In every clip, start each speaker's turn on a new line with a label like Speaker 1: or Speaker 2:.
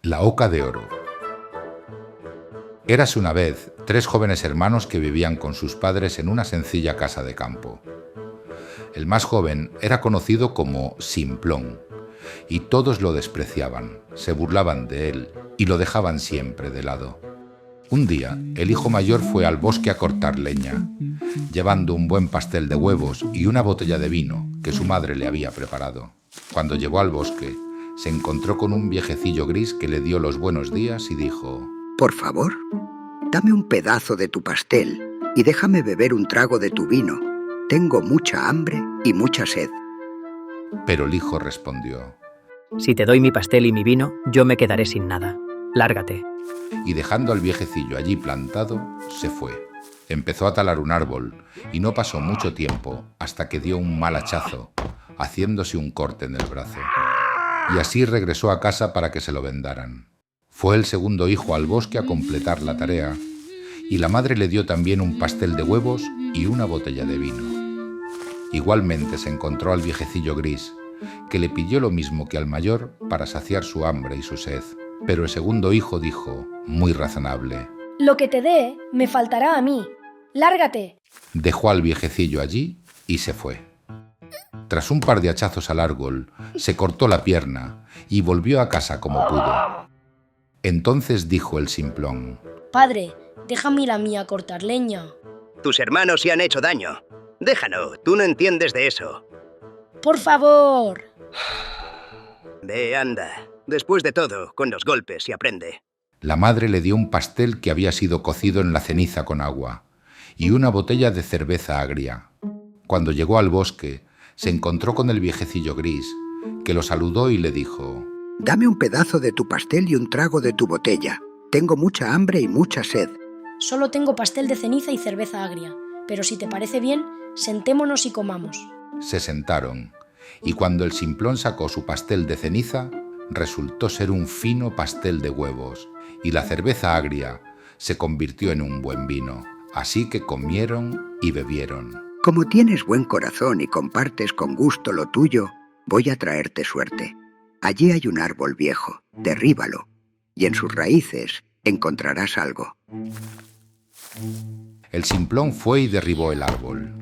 Speaker 1: La oca de oro. Érase una vez 3 jóvenes hermanos que vivían con sus padres en una sencilla casa de campo. El más joven era conocido como Simplón, y todos lo despreciaban, se burlaban de él y lo dejaban siempre de lado. Un día, el hijo mayor fue al bosque a cortar leña, llevando un buen pastel de huevos y una botella de vino que su madre le había preparado. Cuando llegó al bosque, se encontró con un viejecillo gris que le dio los buenos días y dijo:
Speaker 2: «Por favor, dame un pedazo de tu pastel y déjame beber un trago de tu vino. Tengo mucha hambre y mucha sed».
Speaker 1: Pero el hijo respondió:
Speaker 3: «Si te doy mi pastel y mi vino, yo me quedaré sin nada. Lárgate».
Speaker 1: Y dejando al viejecillo allí plantado, se fue. Empezó a talar un árbol y no pasó mucho tiempo hasta que dio un mal hachazo, haciéndose un corte en el brazo. Y así regresó a casa para que se lo vendaran. Fue el segundo hijo al bosque a completar la tarea y la madre le dio también un pastel de huevos y una botella de vino. Igualmente se encontró al viejecillo gris, que le pidió lo mismo que al mayor para saciar su hambre y su sed. Pero el segundo hijo dijo, muy razonable:
Speaker 4: «Lo que te dé me faltará a mí. ¡Lárgate!».
Speaker 1: Dejó al viejecillo allí y se fue. Tras un par de hachazos al árbol, se cortó la pierna y volvió a casa como pudo. Entonces dijo el Simplón:
Speaker 4: «Padre, déjame ir a mí a cortar leña».
Speaker 5: Tus hermanos se han hecho daño. Déjalo, tú no entiendes de eso.
Speaker 4: «Por favor».
Speaker 5: Ve, anda. Después de todo, con los golpes se aprende.
Speaker 1: La madre le dio un pastel que había sido cocido en la ceniza con agua y una botella de cerveza agria. Cuando llegó al bosque, se encontró con el viejecillo gris, que lo saludó y le dijo:
Speaker 2: «Dame un pedazo de tu pastel y un trago de tu botella. Tengo mucha hambre y mucha sed».
Speaker 4: «Solo tengo pastel de ceniza y cerveza agria, pero si te parece bien, sentémonos y comamos».
Speaker 1: Se sentaron, y cuando el Simplón sacó su pastel de ceniza, resultó ser un fino pastel de huevos, y la cerveza agria se convirtió en un buen vino. Así que comieron y bebieron.
Speaker 2: «Como tienes buen corazón y compartes con gusto lo tuyo, voy a traerte suerte. Allí hay un árbol viejo, derríbalo, y en sus raíces encontrarás algo».
Speaker 1: El Simplón fue y derribó el árbol.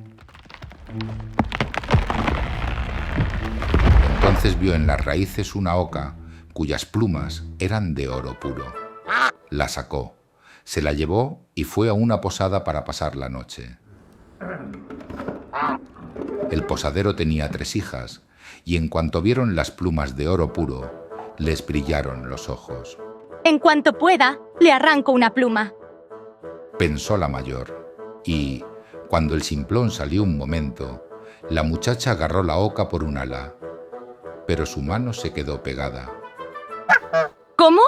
Speaker 1: Entonces vio en las raíces una oca cuyas plumas eran de oro puro. La sacó, se la llevó y fue a una posada para pasar la noche. El posadero tenía 3 hijas, y en cuanto vieron las plumas de oro puro, les brillaron los ojos.
Speaker 6: «En cuanto pueda, le arranco una pluma»,
Speaker 1: pensó la mayor, y, cuando el Simplón salió un momento, la muchacha agarró la oca por un ala, pero su mano se quedó pegada.
Speaker 6: «¿Cómo?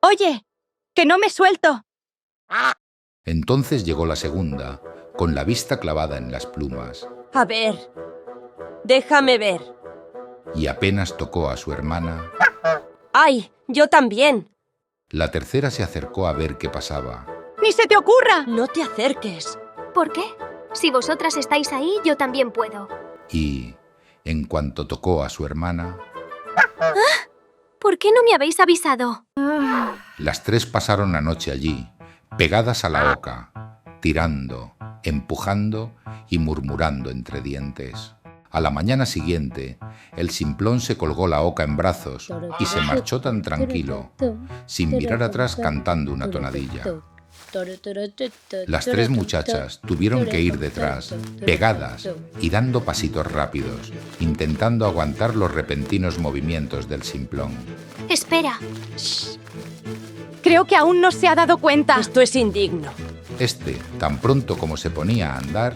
Speaker 6: Oye, que no me suelto».
Speaker 1: Entonces llegó la segunda, con la vista clavada en las plumas.
Speaker 7: «A ver, déjame ver».
Speaker 1: Y apenas tocó a su hermana.
Speaker 7: ¡Ay, yo también!
Speaker 1: La tercera se acercó a ver qué pasaba.
Speaker 6: ¡Ni se te ocurra!
Speaker 7: No te acerques.
Speaker 8: ¿Por qué? Si vosotras estáis ahí, yo también puedo.
Speaker 1: Y, en cuanto tocó a su hermana...
Speaker 8: ¿Ah? ¿Por qué no me habéis avisado?
Speaker 1: Las 3 pasaron la noche allí, pegadas a la oca, tirando, empujando y murmurando entre dientes. A la mañana siguiente, el Simplón se colgó la oca en brazos y se marchó tan tranquilo, sin mirar atrás, cantando una tonadilla. Las 3 muchachas tuvieron que ir detrás, pegadas y dando pasitos rápidos, intentando aguantar los repentinos movimientos del Simplón.
Speaker 8: Espera.
Speaker 6: Shh. Creo que aún no se ha dado cuenta.
Speaker 7: Esto es indigno.
Speaker 1: Este, tan pronto como se ponía a andar,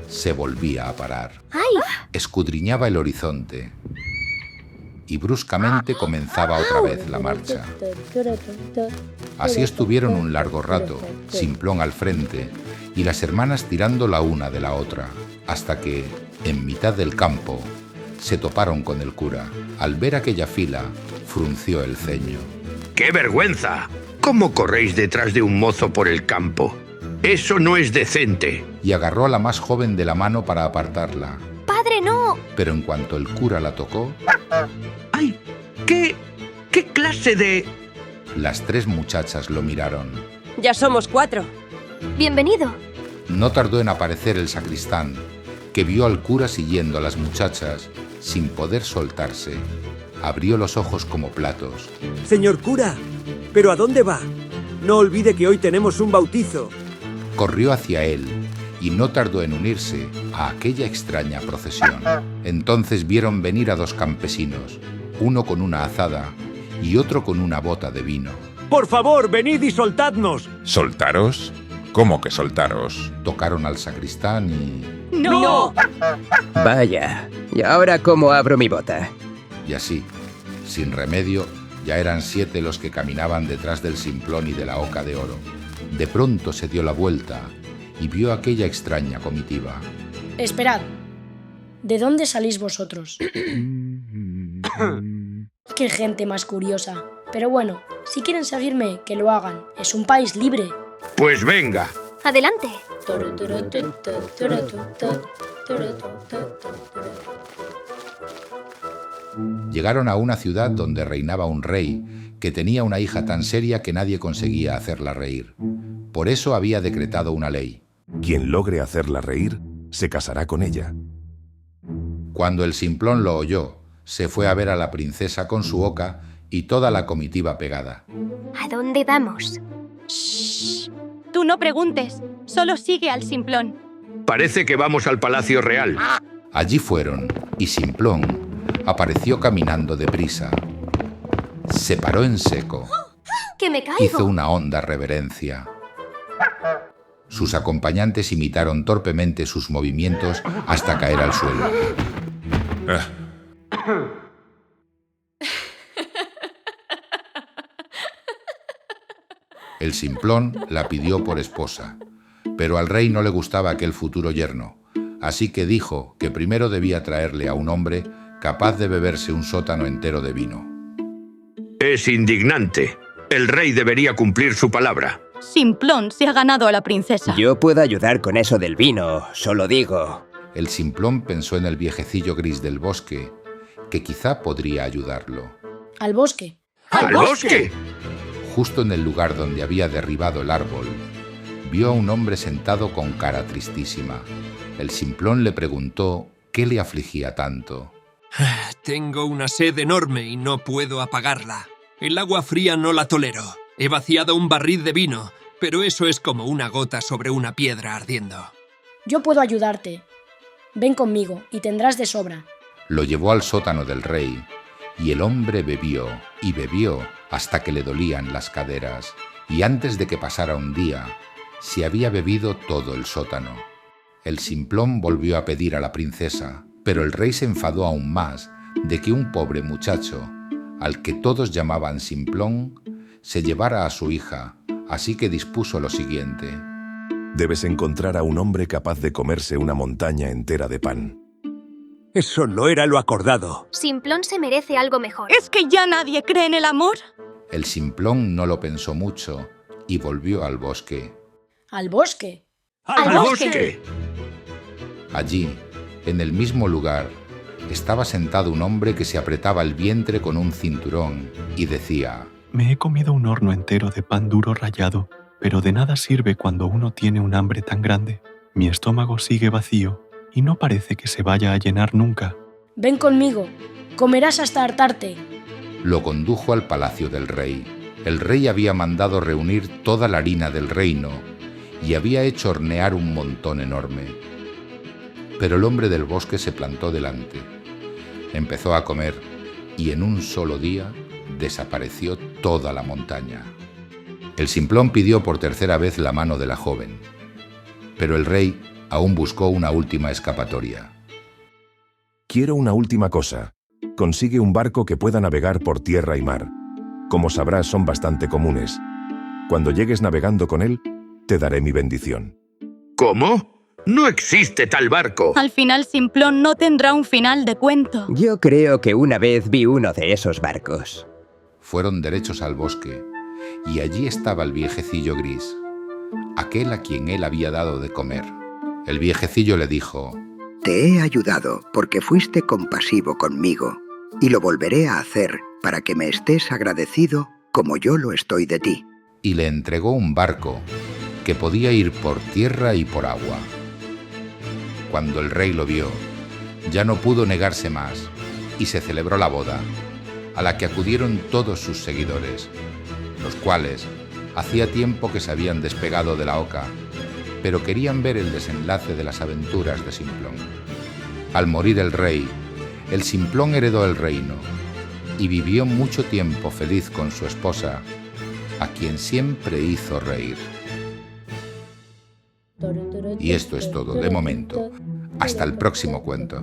Speaker 1: se volvía a parar.
Speaker 8: ¡Ay!
Speaker 1: Escudriñaba el horizonte y bruscamente comenzaba otra vez la marcha. Así estuvieron un largo rato, Simplón al frente y las hermanas tirando la una de la otra, hasta que, en mitad del campo, se toparon con el cura. Al ver aquella fila, frunció el ceño.
Speaker 9: ¡Qué vergüenza! ¿Cómo corréis detrás de un mozo por el campo? ¡Eso no es decente!
Speaker 1: Y agarró a la más joven de la mano para apartarla.
Speaker 8: ¡Padre, no!
Speaker 1: Pero en cuanto el cura la tocó...
Speaker 9: ¡Ay! ¿Qué clase de...?
Speaker 1: Las 3 muchachas lo miraron.
Speaker 7: Ya somos 4.
Speaker 8: Bienvenido.
Speaker 1: No tardó en aparecer el sacristán, que vio al cura siguiendo a las muchachas sin poder soltarse. Abrió los ojos como platos.
Speaker 10: Señor cura, ¿pero a dónde va? No olvide que hoy tenemos un bautizo.
Speaker 1: Corrió hacia él y no tardó en unirse a aquella extraña procesión. Entonces vieron venir a 2 campesinos, uno con una azada y otro con una bota de vino.
Speaker 10: Por favor, venid y soltadnos.
Speaker 11: ¿Soltaros? ¿Cómo que soltaros?
Speaker 1: Tocaron al sacristán y...
Speaker 7: ¡No!
Speaker 5: Vaya, ¿y ahora cómo abro mi bota?
Speaker 1: Y así, sin remedio, ya eran 7 los que caminaban detrás del simplón y de la oca de oro. De pronto se dio la vuelta y vio aquella extraña comitiva.
Speaker 4: Esperad. ¿De dónde salís vosotros? ¡Qué gente más curiosa! Pero bueno, si quieren seguirme, que lo hagan. Es un país libre.
Speaker 9: Pues venga.
Speaker 8: Adelante.
Speaker 1: Llegaron a una ciudad donde reinaba un rey que tenía una hija tan seria que nadie conseguía hacerla reír. Por eso había decretado una ley.
Speaker 11: Quien logre hacerla reír, se casará con ella.
Speaker 1: Cuando el simplón lo oyó, se fue a ver a la princesa con su oca y toda la comitiva pegada.
Speaker 8: ¿A dónde vamos?
Speaker 6: Shh. Tú no preguntes, solo sigue al simplón.
Speaker 9: Parece que vamos al Palacio Real.
Speaker 1: Allí fueron, y Simplón apareció caminando deprisa. Se paró en seco.
Speaker 8: ¡Que me caigo!
Speaker 1: Hizo una honda reverencia. Sus acompañantes imitaron torpemente sus movimientos hasta caer al suelo. El simplón la pidió por esposa, pero al rey no le gustaba aquel futuro yerno, así que dijo que primero debía traerle a un hombre capaz de beberse un sótano entero de vino.
Speaker 9: Es indignante. El rey debería cumplir su palabra.
Speaker 6: Simplón se ha ganado a la princesa.
Speaker 5: Yo puedo ayudar con eso del vino, solo digo.
Speaker 1: El simplón pensó en el viejecillo gris del bosque, que quizá podría ayudarlo.
Speaker 4: Al bosque.
Speaker 9: ¡Al bosque!
Speaker 1: Justo en el lugar donde había derribado el árbol, vio a un hombre sentado con cara tristísima. El simplón le preguntó qué le afligía tanto.
Speaker 12: Tengo una sed enorme y no puedo apagarla. El agua fría no la tolero. He vaciado un barril de vino, pero eso es como una gota sobre una piedra ardiendo.
Speaker 4: Yo puedo ayudarte. Ven conmigo y tendrás de sobra.
Speaker 1: Lo llevó al sótano del rey, y el hombre bebió y bebió hasta que le dolían las caderas, y antes de que pasara un día, se había bebido todo el sótano. El simplón volvió a pedir a la princesa, pero el rey se enfadó aún más de que un pobre muchacho, al que todos llamaban Simplón, se llevara a su hija, así que dispuso lo siguiente.
Speaker 11: Debes encontrar a un hombre capaz de comerse una montaña entera de pan.
Speaker 10: Eso no era lo acordado.
Speaker 8: Simplón se merece algo mejor.
Speaker 6: ¿Es que ya nadie cree en el amor?
Speaker 1: El simplón no lo pensó mucho y volvió al bosque.
Speaker 4: ¿Al bosque?
Speaker 9: ¡Al bosque!
Speaker 1: Allí, en el mismo lugar, estaba sentado un hombre que se apretaba el vientre con un cinturón y decía:
Speaker 13: Me he comido un horno entero de pan duro rallado, pero de nada sirve cuando uno tiene un hambre tan grande. Mi estómago sigue vacío y no parece que se vaya a llenar nunca.
Speaker 4: Ven conmigo, comerás hasta hartarte.
Speaker 1: Lo condujo al palacio del rey. El rey había mandado reunir toda la harina del reino y había hecho hornear un montón enorme. Pero el hombre del bosque se plantó delante. Empezó a comer y en un solo día desapareció toda la montaña. El simplón pidió por tercera vez la mano de la joven, pero el rey aún buscó una última escapatoria.
Speaker 11: Quiero una última cosa. Consigue un barco que pueda navegar por tierra y mar. Como sabrás, son bastante comunes. Cuando llegues navegando con él, te daré mi bendición.
Speaker 9: ¿Cómo? No existe tal barco.
Speaker 6: Al final Simplón no tendrá un final de cuento.
Speaker 5: Yo creo que una vez vi uno de esos barcos.
Speaker 1: Fueron derechos al bosque, y allí estaba el viejecillo gris, aquel a quien él había dado de comer. El viejecillo le dijo:
Speaker 2: Te he ayudado porque fuiste compasivo conmigo, y lo volveré a hacer para que me estés agradecido como yo lo estoy de ti.
Speaker 1: Y le entregó un barco que podía ir por tierra y por agua. Cuando el rey lo vio, ya no pudo negarse más y se celebró la boda, a la que acudieron todos sus seguidores, los cuales hacía tiempo que se habían despegado de la oca, pero querían ver el desenlace de las aventuras de Simplón. Al morir el rey, el Simplón heredó el reino y vivió mucho tiempo feliz con su esposa, a quien siempre hizo reír. Y esto es todo de momento. Hasta el próximo cuento.